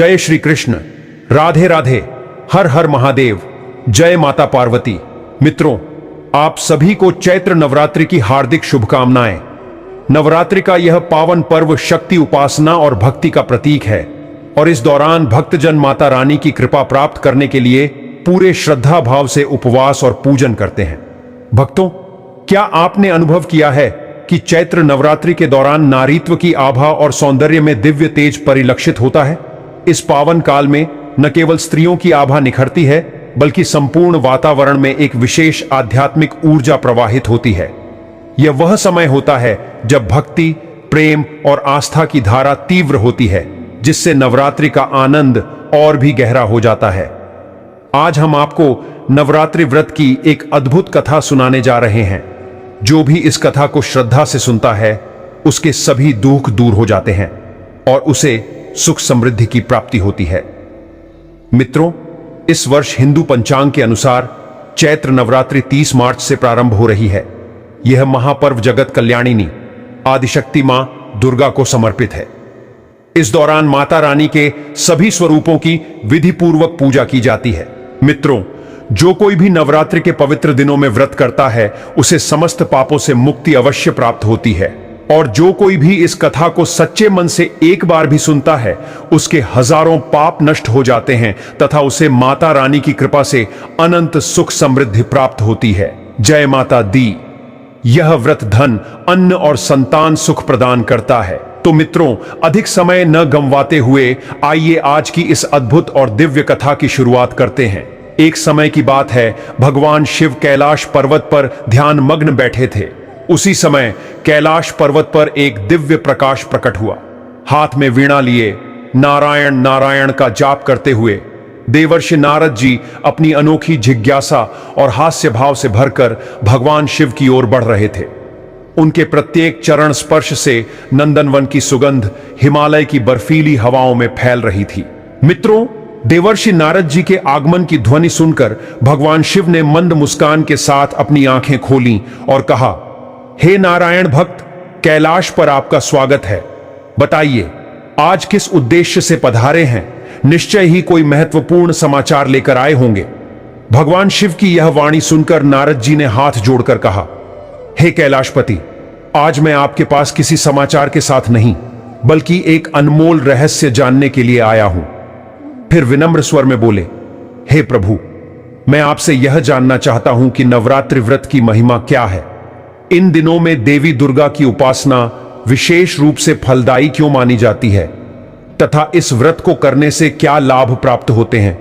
जय श्री कृष्ण, राधे राधे, हर हर महादेव, जय माता पार्वती। मित्रों, आप सभी को चैत्र नवरात्रि की हार्दिक शुभकामनाएं। नवरात्रि का यह पावन पर्व शक्ति उपासना और भक्ति का प्रतीक है और इस दौरान भक्तजन माता रानी की कृपा प्राप्त करने के लिए पूरे श्रद्धा भाव से उपवास और पूजन करते हैं। भक्तों, क्या आपने अनुभव किया है कि चैत्र नवरात्रि के दौरान नारीत्व की आभा और सौंदर्य में दिव्य तेज परिलक्षित होता है? इस पावन काल में न केवल स्त्रियों की आभा निखरती है, बल्कि संपूर्ण वातावरण में एक विशेष आध्यात्मिक ऊर्जा प्रवाहित होती है। यह वह समय होता है जब भक्ति, प्रेम और आस्था की धारा तीव्र होती है, जिससे नवरात्रि का आनंद और भी गहरा हो जाता है। आज हम आपको नवरात्रि व्रत की एक अद्भुत कथा सुनाने जा रहे हैं। जो भी इस कथा को श्रद्धा से सुनता है, उसके सभी दुख दूर हो जाते हैं और उसे सुख समृद्धि की प्राप्ति होती है। मित्रों, इस वर्ष हिंदू पंचांग के अनुसार चैत्र नवरात्रि 30 मार्च से प्रारंभ हो रही है। यह महापर्व जगत कल्याणिनी आदिशक्ति मां दुर्गा को समर्पित है। इस दौरान माता रानी के सभी स्वरूपों की विधि पूर्वक पूजा की जाती है। मित्रों, जो कोई भी नवरात्रि के पवित्र दिनों में व्रत करता है, उसे समस्त पापों से मुक्ति अवश्य प्राप्त होती है और जो कोई भी इस कथा को सच्चे मन से एक बार भी सुनता है, उसके हजारों पाप नष्ट हो जाते हैं तथा उसे माता रानी की कृपा से अनंत सुख समृद्धि प्राप्त होती है। जय माता दी। यह व्रत धन, अन्न और संतान सुख प्रदान करता है। तो मित्रों, अधिक समय न गंवाते हुए आइए आज की इस अद्भुत और दिव्य कथा की शुरुआत करते हैं। एक समय की बात है, भगवान शिव कैलाश पर्वत पर ध्यान मग्न बैठे थे। उसी समय कैलाश पर्वत पर एक दिव्य प्रकाश प्रकट हुआ। हाथ में वीणा लिए नारायण नारायण का जाप करते हुए देवर्षि नारद जी अपनी अनोखी जिज्ञासा और हास्य भाव से भरकर भगवान शिव की ओर बढ़ रहे थे। उनके प्रत्येक चरण स्पर्श से नंदनवन की सुगंध हिमालय की बर्फीली हवाओं में फैल रही थी। मित्रों, देवर्षि नारद जी के आगमन की ध्वनि सुनकर भगवान शिव ने मंद मुस्कान के साथ अपनी आंखें खोलीं और कहा, हे नारायण भक्त, कैलाश पर आपका स्वागत है। बताइए, आज किस उद्देश्य से पधारे हैं? निश्चय ही कोई महत्वपूर्ण समाचार लेकर आए होंगे। भगवान शिव की यह वाणी सुनकर नारद जी ने हाथ जोड़कर कहा, हे कैलाशपति, आज मैं आपके पास किसी समाचार के साथ नहीं, बल्कि एक अनमोल रहस्य जानने के लिए आया हूं। फिर विनम्र स्वर में बोले, हे प्रभु, मैं आपसे यह जानना चाहता हूं कि नवरात्रि व्रत की महिमा क्या है। इन दिनों में देवी दुर्गा की उपासना विशेष रूप से फलदायी क्यों मानी जाती है तथा इस व्रत को करने से क्या लाभ प्राप्त होते हैं?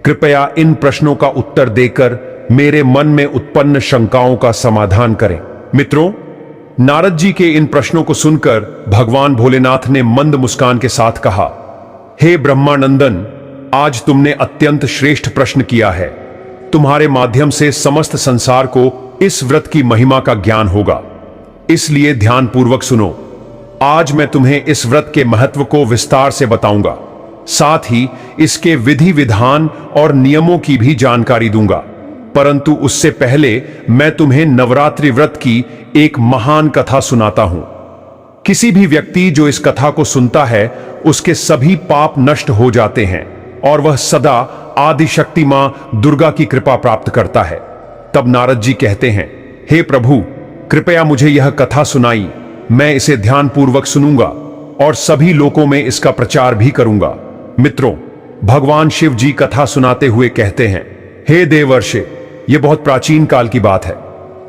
कृपया इन प्रश्नों का उत्तर देकर मेरे मन में उत्पन्न शंकाओं का समाधान करें। मित्रों, नारद जी के इन प्रश्नों को सुनकर भगवान भोलेनाथ ने मंद मुस्कान के साथ कहा, हे ब्रह्मानंदन, आज तुमने अत्यंत श्रेष्ठ प्रश्न किया है। तुम्हारे माध्यम से समस्त संसार को इस व्रत की महिमा का ज्ञान होगा, इसलिए ध्यानपूर्वक सुनो। आज मैं तुम्हें इस व्रत के महत्व को विस्तार से बताऊंगा, साथ ही इसके विधि विधान और नियमों की भी जानकारी दूंगा। परंतु उससे पहले मैं तुम्हें नवरात्रि व्रत की एक महान कथा सुनाता हूं। किसी भी व्यक्ति जो इस कथा को सुनता है, उसके सभी पाप नष्ट हो जाते हैं और वह सदा आदिशक्ति मां दुर्गा की कृपा प्राप्त करता है। तब नारद जी कहते हैं, हे प्रभु, कृपया मुझे यह कथा सुनाई। मैं इसे ध्यानपूर्वक सुनूंगा और सभी लोगों में इसका प्रचार भी करूंगा। मित्रों, भगवान शिव जी कथा सुनाते हुए कहते हैं, हे देवर्षि, यह बहुत प्राचीन काल की बात है।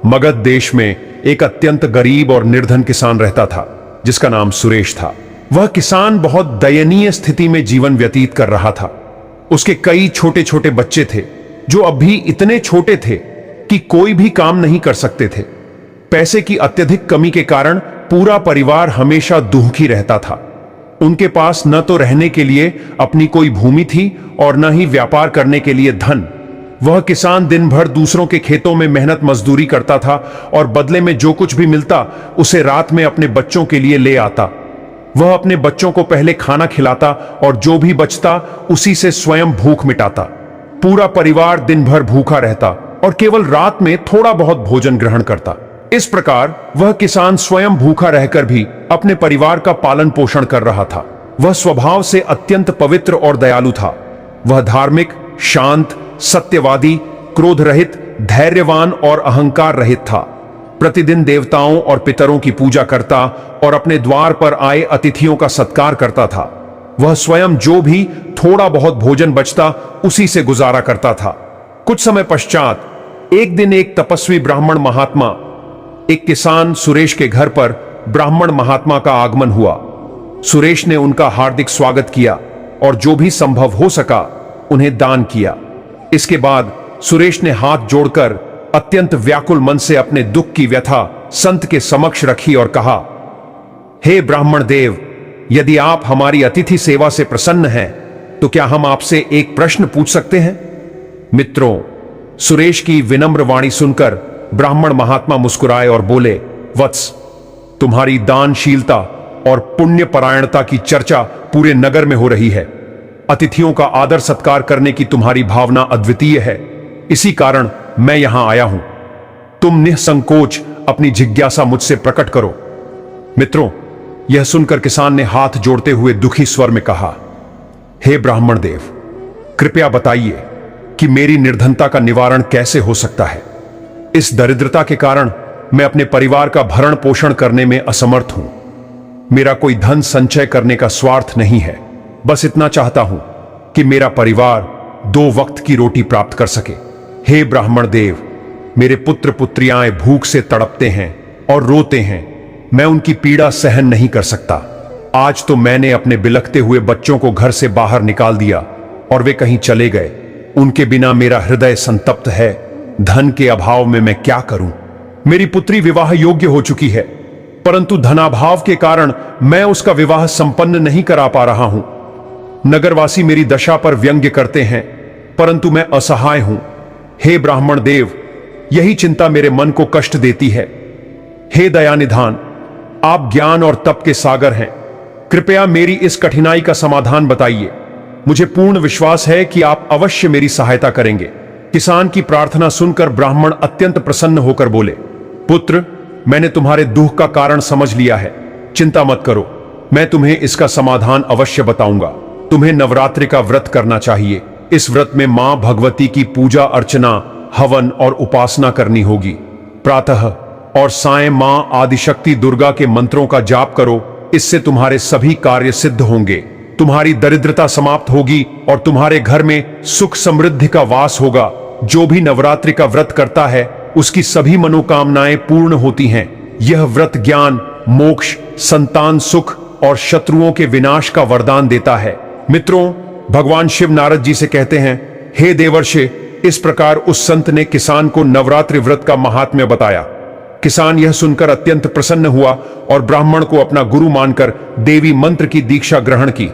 मगध देश में एक अत्यंत गरीब और निर्धन किसान रहता था, जिसका नाम सुरेश था। वह किसान बहुत दयनीय स्थिति में जीवन व्यतीत कर रहा था। उसके कई छोटे छोटे बच्चे थे, जो अब भी इतने छोटे थे कि कोई भी काम नहीं कर सकते थे। पैसे की अत्यधिक कमी के कारण पूरा परिवार हमेशा दुखी रहता था। उनके पास न तो रहने के लिए अपनी कोई भूमि थी और न ही व्यापार करने के लिए धन। वह किसान दिन भर दूसरों के खेतों में मेहनत मजदूरी करता था और बदले में जो कुछ भी मिलता उसे रात में अपने बच्चों के लिए ले आता। वह अपने बच्चों को पहले खाना खिलाता और जो भी बचता उसी से स्वयं भूख मिटाता। पूरा परिवार दिन भर भूखा रहता और केवल रात में थोड़ा बहुत भोजन ग्रहण करता। इस प्रकार वह किसान स्वयं भूखा रहकर भी अपने परिवार का पालन पोषण कर रहा था। वह स्वभाव से अत्यंत पवित्र और दयालु था। वह धार्मिक, शांत, सत्यवादी, क्रोध रहित, धैर्यवान और अहंकार रहित था। प्रतिदिन देवताओं और पितरों की पूजा करता और अपने द्वार पर आए अतिथियों का सत्कार करता था। वह स्वयं जो भी थोड़ा बहुत भोजन बचता उसी से गुजारा करता था। कुछ समय पश्चात एक दिन एक तपस्वी ब्राह्मण महात्मा, एक किसान सुरेश के घर पर ब्राह्मण महात्मा का आगमन हुआ। सुरेश ने उनका हार्दिक स्वागत किया और जो भी संभव हो सका उन्हें दान किया। इसके बाद सुरेश ने हाथ जोड़कर अत्यंत व्याकुल मन से अपने दुख की व्यथा संत के समक्ष रखी और कहा, हे ब्राह्मण देव, यदि आप हमारी अतिथि सेवा से प्रसन्न हैं तो क्या हम आपसे एक प्रश्न पूछ सकते हैं? मित्रों, सुरेश की विनम्र वाणी सुनकर ब्राह्मण महात्मा मुस्कुराए और बोले, वत्स, तुम्हारी दानशीलता और पुण्य परायणता की चर्चा पूरे नगर में हो रही है। अतिथियों का आदर सत्कार करने की तुम्हारी भावना अद्वितीय है। इसी कारण मैं यहां आया हूं। तुम निसंकोच अपनी जिज्ञासा मुझसे प्रकट करो। मित्रों, यह सुनकर किसान ने हाथ जोड़ते हुए दुखी स्वर में कहा, हे ब्राह्मण देव, कृपया बताइए कि मेरी निर्धनता का निवारण कैसे हो सकता है। इस दरिद्रता के कारण मैं अपने परिवार का भरण पोषण करने में असमर्थ हूं। मेरा कोई धन संचय करने का स्वार्थ नहीं है। बस इतना चाहता हूं कि मेरा परिवार 2 वक्त की रोटी प्राप्त कर सके। हे ब्राह्मण देव, मेरे पुत्र पुत्रियां भूख से तड़पते हैं और रोते हैं। मैं उनकी पीड़ा सहन नहीं कर सकता। आज तो मैंने अपने बिलखते हुए बच्चों को घर से बाहर निकाल दिया और वे कहीं चले गए। उनके बिना मेरा हृदय संतप्त है। धन के अभाव में मैं क्या करूं? मेरी पुत्री विवाह योग्य हो चुकी है, परंतु धनाभाव के कारण मैं उसका विवाह संपन्न नहीं करा पा रहा हूं। नगरवासी मेरी दशा पर व्यंग्य करते हैं, परंतु मैं असहाय हूं। हे ब्राह्मण देव, यही चिंता मेरे मन को कष्ट देती है। हे दयानिधान, आप ज्ञान और तप के सागर हैं। कृपया मेरी इस कठिनाई का समाधान बताइए। मुझे पूर्ण विश्वास है कि आप अवश्य मेरी सहायता करेंगे। किसान की प्रार्थना सुनकर ब्राह्मण अत्यंत प्रसन्न होकर बोले, पुत्र, मैंने तुम्हारे दुख का कारण समझ लिया है। चिंता मत करो, मैं तुम्हें इसका समाधान अवश्य बताऊंगा। तुम्हें नवरात्रि का व्रत करना चाहिए। इस व्रत में मां भगवती की पूजा अर्चना, हवन और उपासना करनी होगी। प्रातः और सायं मां आदिशक्ति दुर्गा के मंत्रों का जाप करो। इससे तुम्हारे सभी कार्य सिद्ध होंगे। तुम्हारी दरिद्रता समाप्त होगी और तुम्हारे घर में सुख समृद्धि का वास होगा। जो भी नवरात्रि का व्रत करता है उसकी सभी मनोकामनाएं पूर्ण होती हैं। यह व्रत ज्ञान, मोक्ष, संतान सुख और शत्रुओं के विनाश का वरदान देता है। मित्रों, भगवान शिव नारद जी से कहते हैं, हे देवर्षि, इस प्रकार उस संत ने किसान को नवरात्रि व्रत का महात्म्य बताया। किसान यह सुनकर अत्यंत प्रसन्न हुआ और ब्राह्मण को अपना गुरु मानकर देवी मंत्र की दीक्षा ग्रहण की।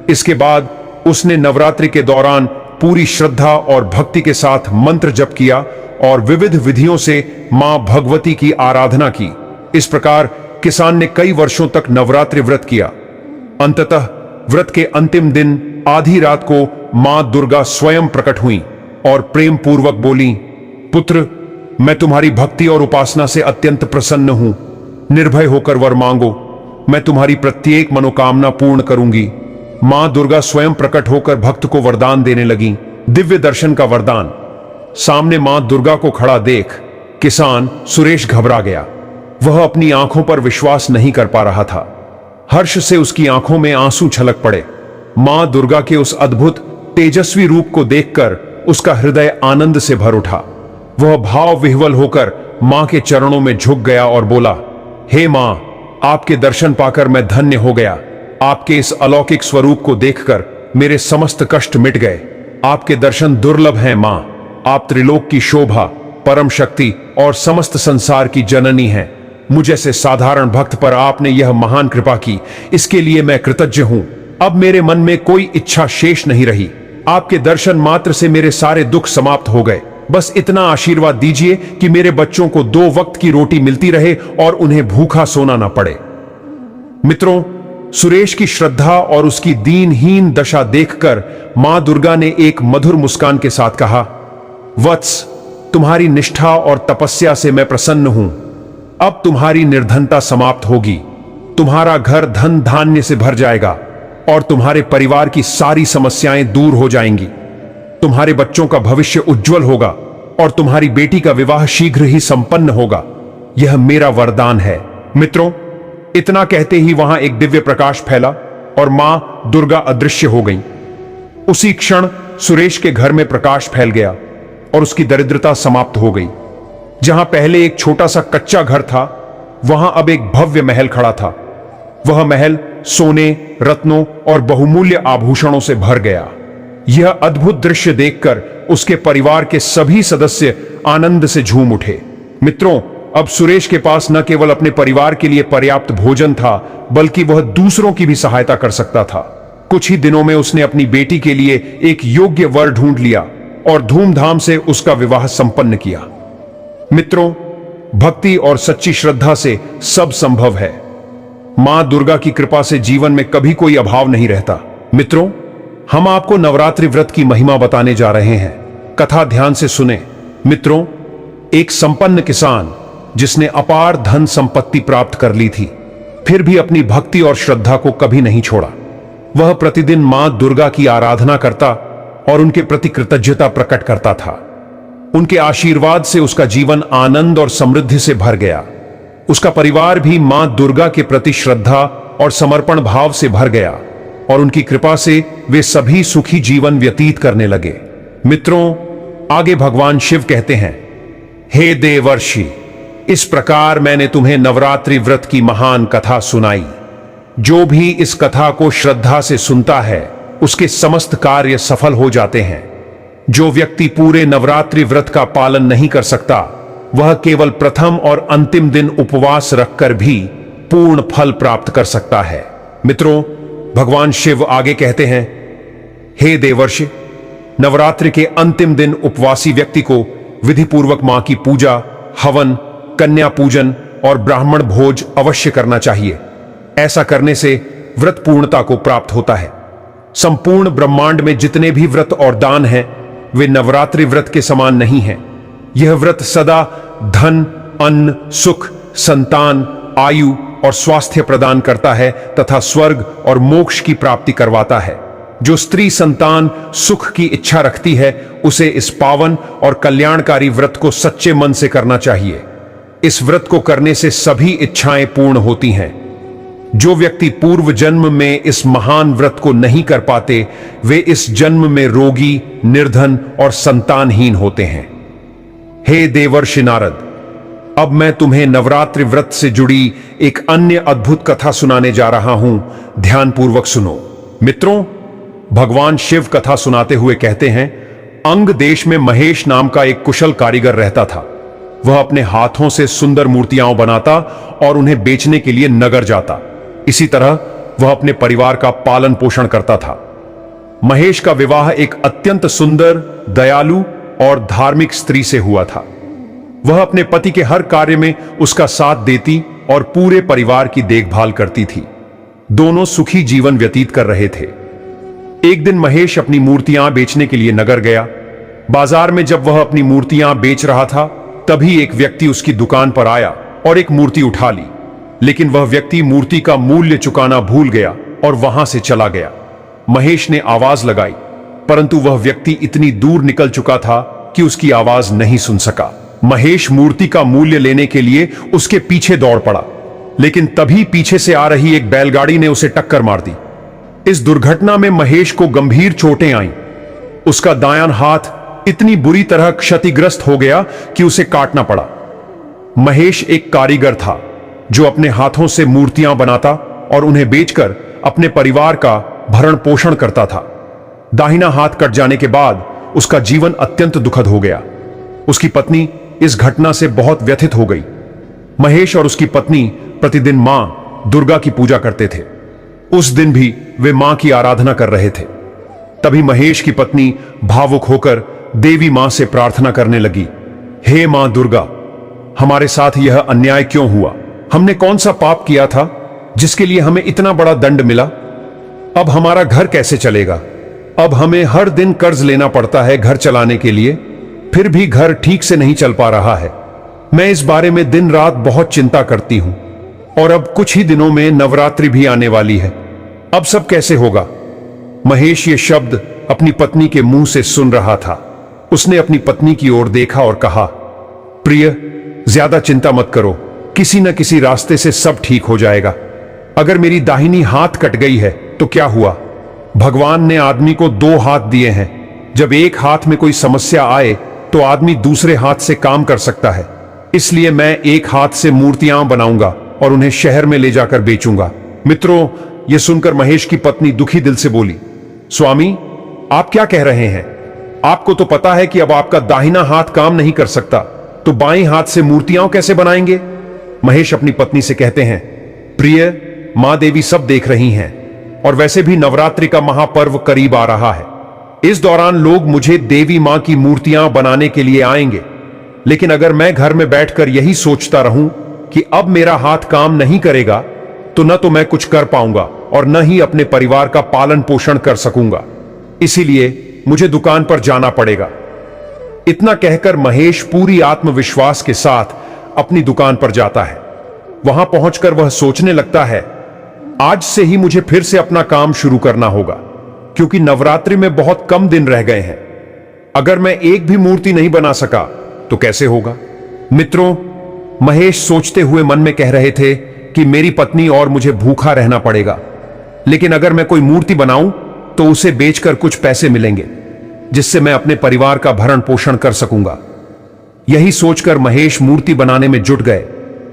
इसके बाद उसने नवरात्रि के दौरान पूरी श्रद्धा और भक्ति के साथ मंत्र जप किया और विविध विधियों से मां भगवती की आराधना की। इस प्रकार किसान ने कई वर्षों तक नवरात्रि व्रत किया। अंततः व्रत के अंतिम दिन आधी रात को मां दुर्गा स्वयं प्रकट हुई और प्रेम पूर्वक बोली, पुत्र, मैं तुम्हारी भक्ति और उपासना से अत्यंत प्रसन्न हूं। निर्भय होकर वर मांगो, मैं तुम्हारी प्रत्येक मनोकामना पूर्ण करूंगी। मां दुर्गा स्वयं प्रकट होकर भक्त को वरदान देने लगी। दिव्य दर्शन का वरदान। सामने मां दुर्गा को खड़ा देख किसान सुरेश घबरा गया। वह अपनी आंखों पर विश्वास नहीं कर पा रहा था। हर्ष से उसकी आंखों में आंसू छलक पड़े। मां दुर्गा के उस अद्भुत तेजस्वी रूप को देखकर उसका हृदय आनंद से भर उठा। वह भाव विह्वल होकर मां के चरणों में झुक गया और बोला, हे मां, आपके दर्शन पाकर मैं धन्य हो गया। आपके इस अलौकिक स्वरूप को देखकर मेरे समस्त कष्ट मिट गए। आपके दर्शन दुर्लभ हैं मां। आप त्रिलोक की शोभा, परम शक्ति और समस्त संसार की जननी हैं। मुझ जैसे साधारण भक्त पर आपने यह महान कृपा की, इसके लिए मैं कृतज्ञ हूं। अब मेरे मन में कोई इच्छा शेष नहीं रही। आपके दर्शन मात्र से मेरे सारे दुख समाप्त हो गए। बस इतना आशीर्वाद दीजिए कि मेरे बच्चों को 2 वक्त की रोटी मिलती रहे और उन्हें भूखा सोना ना पड़े। मित्रों, सुरेश की श्रद्धा और उसकी दीनहीन दशा देखकर मां दुर्गा ने एक मधुर मुस्कान के साथ कहा, वत्स, तुम्हारी निष्ठा और तपस्या से मैं प्रसन्न हूं। अब तुम्हारी निर्धनता समाप्त होगी। तुम्हारा घर धन धान्य से भर जाएगा और तुम्हारे परिवार की सारी समस्याएं दूर हो जाएंगी। तुम्हारे बच्चों का भविष्य उज्जवल होगा और तुम्हारी बेटी का विवाह शीघ्र ही संपन्न होगा। यह मेरा वरदान है। मित्रों, इतना कहते ही वहां एक दिव्य प्रकाश फैला और मां दुर्गा अदृश्य हो गई। उसी क्षण सुरेश के घर में प्रकाश फैल गया और उसकी दरिद्रता समाप्त हो गई। जहां पहले एक छोटा सा कच्चा घर था, वहां अब एक भव्य महल खड़ा था। वह महल सोने, रत्नों और बहुमूल्य आभूषणों से भर गया। यह अद्भुत दृश्य देखकर उसके परिवार के सभी सदस्य आनंद से झूम उठे। मित्रों, अब सुरेश के पास न केवल अपने परिवार के लिए पर्याप्त भोजन था, बल्कि वह दूसरों की भी सहायता कर सकता था। कुछ ही दिनों में उसने अपनी बेटी के लिए एक योग्य वर ढूंढ लिया और धूमधाम से उसका विवाह संपन्न किया। मित्रों, भक्ति और सच्ची श्रद्धा से सब संभव है। मां दुर्गा की कृपा से जीवन में कभी कोई अभाव नहीं रहता। मित्रों, हम आपको नवरात्रि व्रत की महिमा बताने जा रहे हैं। कथा ध्यान से सुने। मित्रों, एक संपन्न किसान जिसने अपार धन संपत्ति प्राप्त कर ली थी, फिर भी अपनी भक्ति और श्रद्धा को कभी नहीं छोड़ा। वह प्रतिदिन मां दुर्गा की आराधना करता और उनके प्रति कृतज्ञता प्रकट करता था। उनके आशीर्वाद से उसका जीवन आनंद और समृद्धि से भर गया। उसका परिवार भी मां दुर्गा के प्रति श्रद्धा और समर्पण भाव से भर गया और उनकी कृपा से वे सभी सुखी जीवन व्यतीत करने लगे। मित्रों, आगे भगवान शिव कहते हैं, हे देवर्षि, इस प्रकार मैंने तुम्हें नवरात्रि व्रत की महान कथा सुनाई। जो भी इस कथा को श्रद्धा से सुनता है, उसके समस्त कार्य सफल हो जाते हैं। जो व्यक्ति पूरे नवरात्रि व्रत का पालन नहीं कर सकता, वह केवल प्रथम और अंतिम दिन उपवास रखकर भी पूर्ण फल प्राप्त कर सकता है। मित्रों, भगवान शिव आगे कहते हैं, हे देवर्षि, नवरात्रि के अंतिम दिन उपवासी व्यक्ति को विधिपूर्वक मां की पूजा, हवन, कन्या पूजन और ब्राह्मण भोज अवश्य करना चाहिए। ऐसा करने से व्रत पूर्णता को प्राप्त होता है। संपूर्ण ब्रह्मांड में जितने भी व्रत और दान हैं, वे नवरात्रि व्रत के समान नहीं हैं। यह व्रत सदा धन, अन्न, सुख, संतान, आयु और स्वास्थ्य प्रदान करता है तथा स्वर्ग और मोक्ष की प्राप्ति करवाता है। जो स्त्री संतान सुख की इच्छा रखती है, उसे इस पावन और कल्याणकारी व्रत को सच्चे मन से करना चाहिए। इस व्रत को करने से सभी इच्छाएं पूर्ण होती हैं। जो व्यक्ति पूर्व जन्म में इस महान व्रत को नहीं कर पाते, वे इस जन्म में रोगी, निर्धन और संतानहीन होते हैं। हे देवर्षि नारद, अब मैं तुम्हें नवरात्रि व्रत से जुड़ी एक अन्य अद्भुत कथा सुनाने जा रहा हूं। ध्यानपूर्वक सुनो। मित्रों, भगवान शिव कथा सुनाते हुए कहते हैं, अंग देश में महेश नाम का एक कुशल कारीगर रहता था। वह अपने हाथों से सुंदर मूर्तियां बनाता और उन्हें बेचने के लिए नगर जाता। इसी तरह वह अपने परिवार का पालन पोषण करता था। महेश का विवाह एक अत्यंत सुंदर, दयालु और धार्मिक स्त्री से हुआ था। वह अपने पति के हर कार्य में उसका साथ देती और पूरे परिवार की देखभाल करती थी। दोनों सुखी जीवन व्यतीत कर रहे थे। एक दिन महेश अपनी मूर्तियां बेचने के लिए नगर गया। बाजार में जब वह अपनी मूर्तियां बेच रहा था, तभी एक व्यक्ति उसकी दुकान पर आया और एक मूर्ति उठा ली। लेकिन वह व्यक्ति मूर्ति का मूल्य चुकाना भूल गया और वहां से चला गया। महेश ने आवाज लगाई, परंतु वह व्यक्ति इतनी दूर निकल चुका था कि उसकी आवाज नहीं सुन सका। महेश मूर्ति का मूल्य लेने के लिए उसके पीछे दौड़ पड़ा, लेकिन तभी पीछे से आ रही एक बैलगाड़ी ने उसे टक्कर मार दी। इस दुर्घटना में महेश को गंभीर चोटें आईं। उसका दायां हाथ इतनी बुरी तरह क्षतिग्रस्त हो गया कि उसे काटना पड़ा। महेश एक कारीगर था जो अपने हाथों से मूर्तियां बनाता और उन्हें बेचकर अपने परिवार का भरण पोषण करता था। दाहिना हाथ कट जाने के बाद उसका जीवन अत्यंत दुखद हो गया। उसकी पत्नी इस घटना से बहुत व्यथित हो गई। महेश और उसकी पत्नी प्रतिदिन मां दुर्गा की पूजा करते थे। उस दिन भी वे मां की आराधना कर रहे थे। तभी महेश की पत्नी भावुक होकर देवी मां से प्रार्थना करने लगी, हे मां दुर्गा, हमारे साथ यह अन्याय क्यों हुआ? हमने कौन सा पाप किया था जिसके लिए हमें इतना बड़ा दंड मिला? अब हमारा घर कैसे चलेगा? अब हमें हर दिन कर्ज लेना पड़ता है घर चलाने के लिए, फिर भी घर ठीक से नहीं चल पा रहा है। मैं इस बारे में दिन रात बहुत चिंता करती हूं और अब कुछ ही दिनों में नवरात्रि भी आने वाली है। अब सब कैसे होगा? महेश ये शब्द अपनी पत्नी के मुंह से सुन रहा था। उसने अपनी पत्नी की ओर देखा और कहा, प्रिय, ज्यादा चिंता मत करो, किसी न किसी रास्ते से सब ठीक हो जाएगा। अगर मेरी दाहिनी हाथ कट गई है तो क्या हुआ? भगवान ने आदमी को दो हाथ दिए हैं। जब एक हाथ में कोई समस्या आए तो आदमी दूसरे हाथ से काम कर सकता है। इसलिए मैं एक हाथ से मूर्तियां बनाऊंगा और उन्हें शहर में ले जाकर बेचूंगा। मित्रों, यह सुनकर महेश की पत्नी दुखी दिल से बोली, स्वामी, आप क्या कह रहे हैं? आपको तो पता है कि अब आपका दाहिना हाथ काम नहीं कर सकता, तो बाएं हाथ से मूर्तियां कैसे बनाएंगे? महेश अपनी पत्नी से कहते हैं, प्रिय, मां देवी सब देख रही हैं और वैसे भी नवरात्रि का महापर्व करीब आ रहा है। इस दौरान लोग मुझे देवी मां की मूर्तियां बनाने के लिए आएंगे। लेकिन अगर मैं घर में बैठकर यही सोचता रहूं कि अब मेरा हाथ काम नहीं करेगा, तो न तो मैं कुछ कर पाऊंगा और न ही अपने परिवार का पालन पोषण कर सकूंगा। इसीलिए मुझे दुकान पर जाना पड़ेगा। इतना कहकर महेश पूरी आत्मविश्वास के साथ अपनी दुकान पर जाता है। वहां पहुंचकर वह सोचने लगता है, आज से ही मुझे फिर से अपना काम शुरू करना होगा, क्योंकि नवरात्रि में बहुत कम दिन रह गए हैं। अगर मैं एक भी मूर्ति नहीं बना सका तो कैसे होगा? मित्रों, महेश सोचते हुए मन में कह रहे थे कि मेरी पत्नी और मुझे भूखा रहना पड़ेगा, लेकिन अगर मैं कोई मूर्ति बनाऊं तो उसे बेचकर कुछ पैसे मिलेंगे, जिससे मैं अपने परिवार का भरण पोषण कर सकूंगा। यही सोचकर महेश मूर्ति बनाने में जुट गए,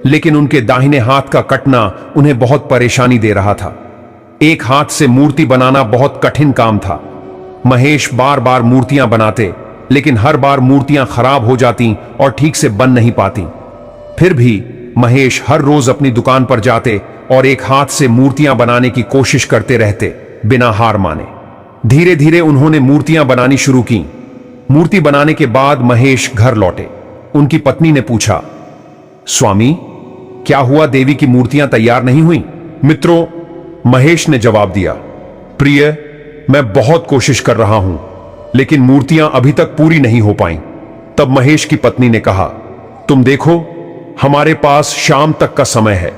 लेकिन उनके दाहिने हाथ का कटना उन्हें बहुत परेशानी दे रहा था। एक हाथ से मूर्ति बनाना बहुत कठिन काम था। महेश बार बार मूर्तियां बनाते, लेकिन हर बार मूर्तियां खराब हो जाती और ठीक से बन नहीं पाती। फिर भी महेश हर रोज अपनी दुकान पर जाते और एक हाथ से मूर्तियां बनाने की कोशिश करते रहते, बिना हार माने। धीरे धीरे उन्होंने मूर्तियां बनानी शुरू की। मूर्ति बनाने के बाद महेश घर लौटे। उनकी पत्नी ने पूछा, स्वामी, क्या हुआ? देवी की मूर्तियां तैयार नहीं हुई? मित्रों, महेश ने जवाब दिया, प्रिय, मैं बहुत कोशिश कर रहा हूं, लेकिन मूर्तियां अभी तक पूरी नहीं हो पाई। तब महेश की पत्नी ने कहा, तुम देखो, हमारे पास शाम तक का समय है।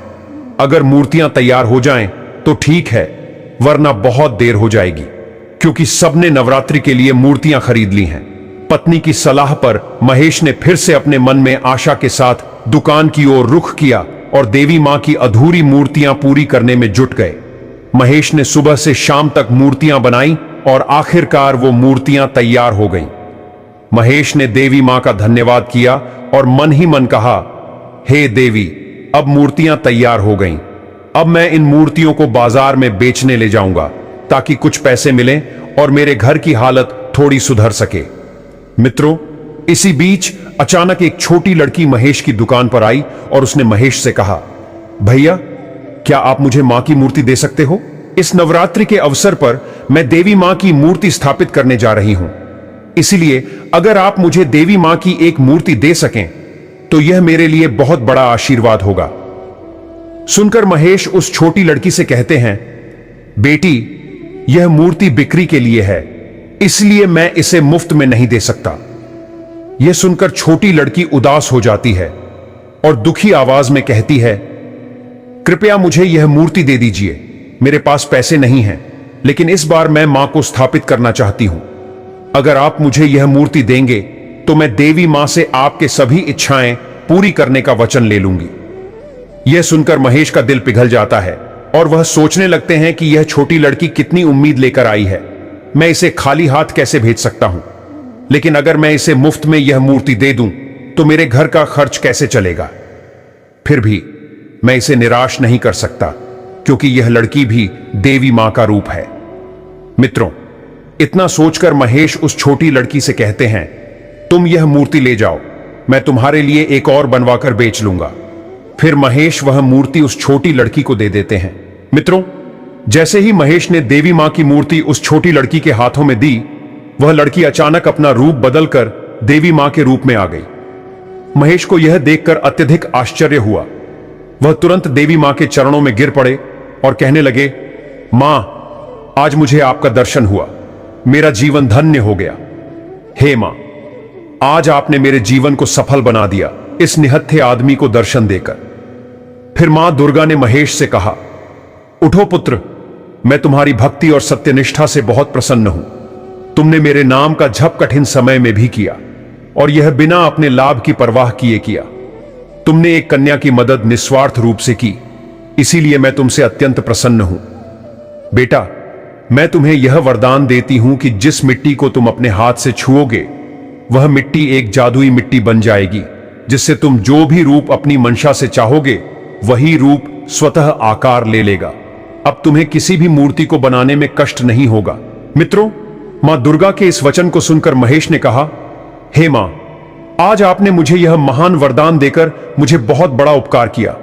अगर मूर्तियां तैयार हो जाएं तो ठीक है, वरना बहुत देर हो जाएगी, क्योंकि सबने नवरात्रि के लिए मूर्तियां खरीद ली हैं। पत्नी की सलाह पर महेश ने फिर से अपने मन में आशा के साथ दुकान की ओर रुख किया और देवी मां की अधूरी मूर्तियां पूरी करने में जुट गए। महेश ने सुबह से शाम तक मूर्तियां बनाई और आखिरकार वो मूर्तियां तैयार हो गईं। महेश ने देवी मां का धन्यवाद किया और मन ही मन कहा, हे देवी, अब मूर्तियां तैयार हो गईं। अब मैं इन मूर्तियों को बाजार में बेचने ले जाऊंगा, ताकि कुछ पैसे मिलें और मेरे घर की हालत थोड़ी सुधर सके। मित्रों, इसी बीच अचानक एक छोटी लड़की महेश की दुकान पर आई और उसने महेश से कहा, भैया, क्या आप मुझे मां की मूर्ति दे सकते हो? इस नवरात्रि के अवसर पर मैं देवी मां की मूर्ति स्थापित करने जा रही हूं। इसलिए अगर आप मुझे देवी मां की एक मूर्ति दे सकें तो यह मेरे लिए बहुत बड़ा आशीर्वाद होगा। सुनकर महेश उस छोटी लड़की से कहते हैं, बेटी, यह मूर्ति बिक्री के लिए है, इसलिए मैं इसे मुफ्त में नहीं दे सकता। यह सुनकर छोटी लड़की उदास हो जाती है और दुखी आवाज में कहती है, कृपया मुझे यह मूर्ति दे दीजिए। मेरे पास पैसे नहीं हैं, लेकिन इस बार मैं मां को स्थापित करना चाहती हूं। अगर आप मुझे यह मूर्ति देंगे तो मैं देवी मां से आपके सभी इच्छाएं पूरी करने का वचन ले लूंगी। यह सुनकर महेश का दिल पिघल जाता है और वह सोचने लगते हैं कि यह छोटी लड़की कितनी उम्मीद लेकर आई है। मैं इसे खाली हाथ कैसे भेज सकता हूं? लेकिन अगर मैं इसे मुफ्त में यह मूर्ति दे दूं तो मेरे घर का खर्च कैसे चलेगा? फिर भी मैं इसे निराश नहीं कर सकता, क्योंकि यह लड़की भी देवी मां का रूप है। मित्रों, इतना सोचकर महेश उस छोटी लड़की से कहते हैं, तुम यह मूर्ति ले जाओ, मैं तुम्हारे लिए एक और बनवाकर बेच लूंगा। फिर महेश वह मूर्ति उस छोटी लड़की को दे देते हैं। मित्रों, जैसे ही महेश ने देवी मां की मूर्ति उस छोटी लड़की के हाथों में दी, वह लड़की अचानक अपना रूप बदलकर देवी मां के रूप में आ गई। महेश को यह देखकर अत्यधिक आश्चर्य हुआ। वह तुरंत देवी मां के चरणों में गिर पड़े और कहने लगे, मां, आज मुझे आपका दर्शन हुआ, मेरा जीवन धन्य हो गया। हे मां, आज आपने मेरे जीवन को सफल बना दिया, इस निहत्थे आदमी को दर्शन देकर। फिर मां दुर्गा ने महेश से कहा, उठो पुत्र, मैं तुम्हारी भक्ति और सत्यनिष्ठा से बहुत प्रसन्न हूं। तुमने मेरे नाम का जप कठिन समय में भी किया, और यह बिना अपने लाभ की परवाह किए किया। तुमने एक कन्या की मदद निस्वार्थ रूप से की, इसीलिए मैं तुमसे अत्यंत प्रसन्न हूं। बेटा, मैं तुम्हें यह वरदान देती हूं कि जिस मिट्टी को तुम अपने हाथ से छुओगे, वह मिट्टी एक जादुई मिट्टी बन जाएगी, जिससे तुम जो भी रूप अपनी मंशा से चाहोगे, वही रूप स्वतः आकार ले लेगा। अब तुम्हें किसी भी मूर्ति को बनाने में कष्ट नहीं होगा। मित्रों, मां दुर्गा के इस वचन को सुनकर महेश ने कहा, हे मां, आज आपने मुझे यह महान वरदान देकर मुझे बहुत बड़ा उपकार किया।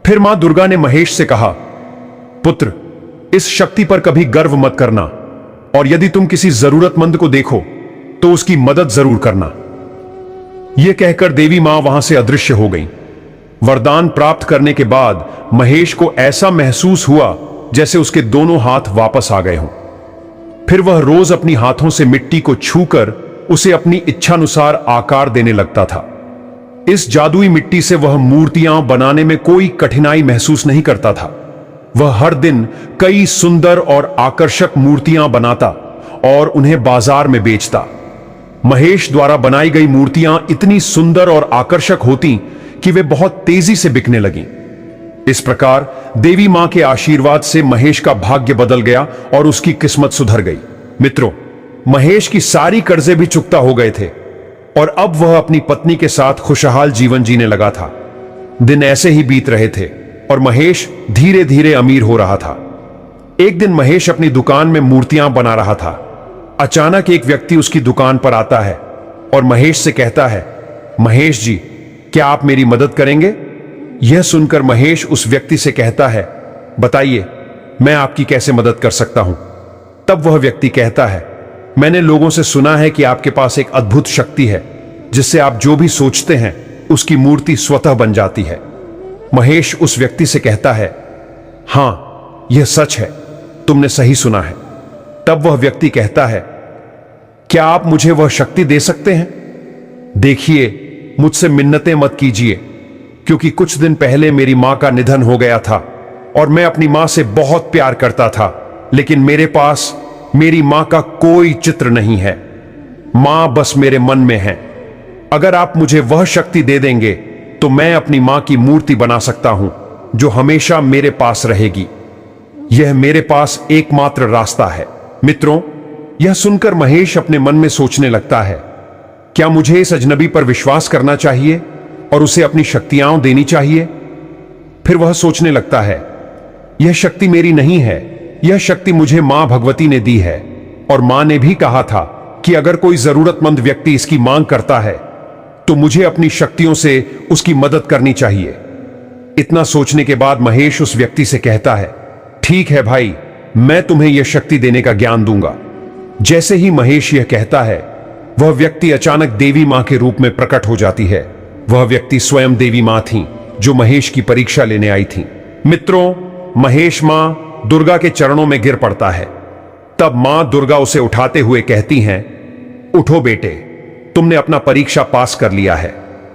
फिर मां दुर्गा ने महेश से कहा, पुत्र, इस शक्ति पर कभी गर्व मत करना, और यदि तुम किसी जरूरतमंद को देखो तो उसकी मदद जरूर करना। यह कहकर देवी मां वहां से अदृश्य हो गई। वरदान प्राप्त करने के बाद महेश को ऐसा महसूस हुआ जैसे उसके दोनों हाथ वापस आ गए हों। फिर वह रोज अपनी हाथों से मिट्टी को छूकर उसे अपनी इच्छानुसार आकार देने लगता था। इस जादुई मिट्टी से वह मूर्तियां बनाने में कोई कठिनाई महसूस नहीं करता था। वह हर दिन कई सुंदर और आकर्षक मूर्तियां बनाता और उन्हें बाजार में बेचता। महेश द्वारा बनाई गई मूर्तियां इतनी सुंदर और आकर्षक होती कि वे बहुत तेजी से बिकने लगीं। इस प्रकार देवी मां के आशीर्वाद से महेश का भाग्य बदल गया और उसकी किस्मत सुधर गई। मित्रों, महेश की सारी कर्जे भी चुकता हो गए थे और अब वह अपनी पत्नी के साथ खुशहाल जीवन जीने लगा था। दिन ऐसे ही बीत रहे थे और महेश धीरे धीरे अमीर हो रहा था। एक दिन महेश अपनी दुकान में मूर्तियां बना रहा था। अचानक एक व्यक्ति उसकी दुकान पर आता है और महेश से कहता है, महेश जी, क्या आप मेरी मदद करेंगे? यह सुनकर महेश उस व्यक्ति से कहता है, बताइए, मैं आपकी कैसे मदद कर सकता हूं? तब वह व्यक्ति कहता है, मैंने लोगों से सुना है कि आपके पास एक अद्भुत शक्ति है जिससे आप जो भी सोचते हैं उसकी मूर्ति स्वतः बन जाती है। महेश उस व्यक्ति से कहता है, हां, यह सच है, तुमने सही सुना है। तब वह व्यक्ति कहता है, क्या आप मुझे वह शक्ति दे सकते हैं? देखिए, मुझसे मिन्नतें मत कीजिए, क्योंकि कुछ दिन पहले मेरी मां का निधन हो गया था और मैं अपनी मां से बहुत प्यार करता था, लेकिन मेरे पास मेरी मां का कोई चित्र नहीं है। मां बस मेरे मन में है। अगर आप मुझे वह शक्ति दे देंगे तो मैं अपनी मां की मूर्ति बना सकता हूं, जो हमेशा मेरे पास रहेगी। यह मेरे पास एकमात्र रास्ता है। मित्रों, यह सुनकर महेश अपने मन में सोचने लगता है, क्या मुझे इस अजनबी पर विश्वास करना चाहिए और उसे अपनी शक्तियां देनी चाहिए? फिर वह सोचने लगता है, यह शक्ति मेरी नहीं है, यह शक्ति मुझे मां भगवती ने दी है, और मां ने भी कहा था कि अगर कोई जरूरतमंद व्यक्ति इसकी मांग करता है तो मुझे अपनी शक्तियों से उसकी मदद करनी चाहिए। इतना सोचने के बाद महेश उस व्यक्ति से कहता है, ठीक है भाई, मैं तुम्हें यह शक्ति देने का ज्ञान दूंगा। जैसे ही महेश यह कहता है, वह व्यक्ति अचानक देवी मां के रूप में प्रकट हो जाती है। वह व्यक्ति स्वयं देवी मां थी, जो महेश की परीक्षा लेने आई थी। मित्रों, महेश मां दुर्गा के चरणों में गिर पड़ता है। तब मां दुर्गा उसे उठाते हुए कहती हैं, उठो बेटे, तुमने अपना परीक्षा पास कर लिया है।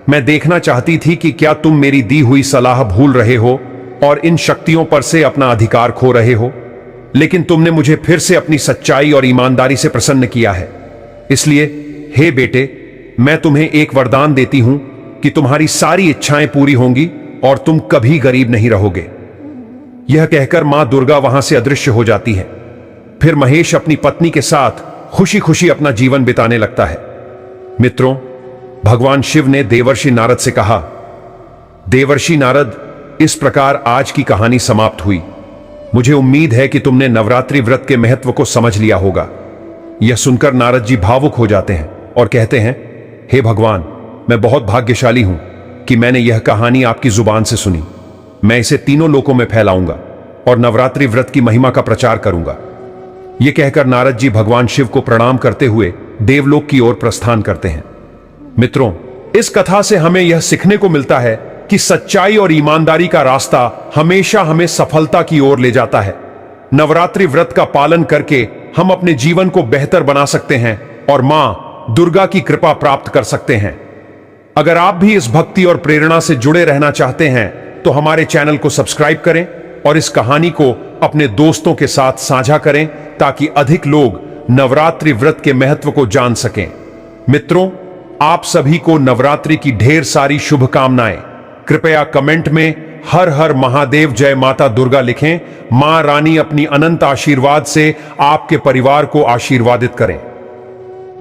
मैं देखना चाहती थी कि क्या तुम मेरी दी हुई सलाह भूल रहे हो और इन शक्तियों पर से अपना अधिकार खो रहे हो, लेकिन तुमने मुझे फिर से अपनी सच्चाई और ईमानदारी से प्रसन्न किया है। इसलिए हे बेटे, मैं तुम्हें एक वरदान देती हूं कि तुम्हारी सारी इच्छाएं पूरी होंगी और तुम कभी गरीब नहीं रहोगे। यह कहकर मां दुर्गा वहां से अदृश्य हो जाती है। फिर महेश अपनी पत्नी के साथ खुशी खुशी अपना जीवन बिताने लगता है। मित्रों, भगवान शिव ने देवर्षि नारद से कहा, देवर्षि नारद, इस प्रकार आज की कहानी समाप्त हुई। मुझे उम्मीद है कि तुमने नवरात्रि व्रत के महत्व को समझ लिया होगा। यह सुनकर नारद जी भावुक हो जाते हैं और कहते हैं, हे भगवान, मैं बहुत भाग्यशाली हूं कि मैंने यह कहानी आपकी जुबान से सुनी। मैं इसे तीनों लोकों में फैलाऊंगा और नवरात्रि व्रत की महिमा का प्रचार करूंगा। यह कहकर नारद जी भगवान शिव को प्रणाम करते हुए देवलोक की ओर प्रस्थान करते हैं। मित्रों, इस कथा से हमें यह सीखने को मिलता है कि सच्चाई और ईमानदारी का रास्ता हमेशा हमें सफलता की ओर ले जाता है। नवरात्रि व्रत का पालन करके हम अपने जीवन को बेहतर बना सकते हैं और मां दुर्गा की कृपा प्राप्त कर सकते हैं। अगर आप भी इस भक्ति और प्रेरणा से जुड़े रहना चाहते हैं तो हमारे चैनल को सब्सक्राइब करें और इस कहानी को अपने दोस्तों के साथ साझा करें ताकि अधिक लोग नवरात्रि व्रत के महत्व को जान सकें। मित्रों, आप सभी को नवरात्रि की ढेर सारी शुभकामनाएं। कृपया कमेंट में हर हर महादेव जय माता दुर्गा लिखें। मां रानी अपनी अनंत आशीर्वाद से आपके परिवार को आशीर्वादित करें।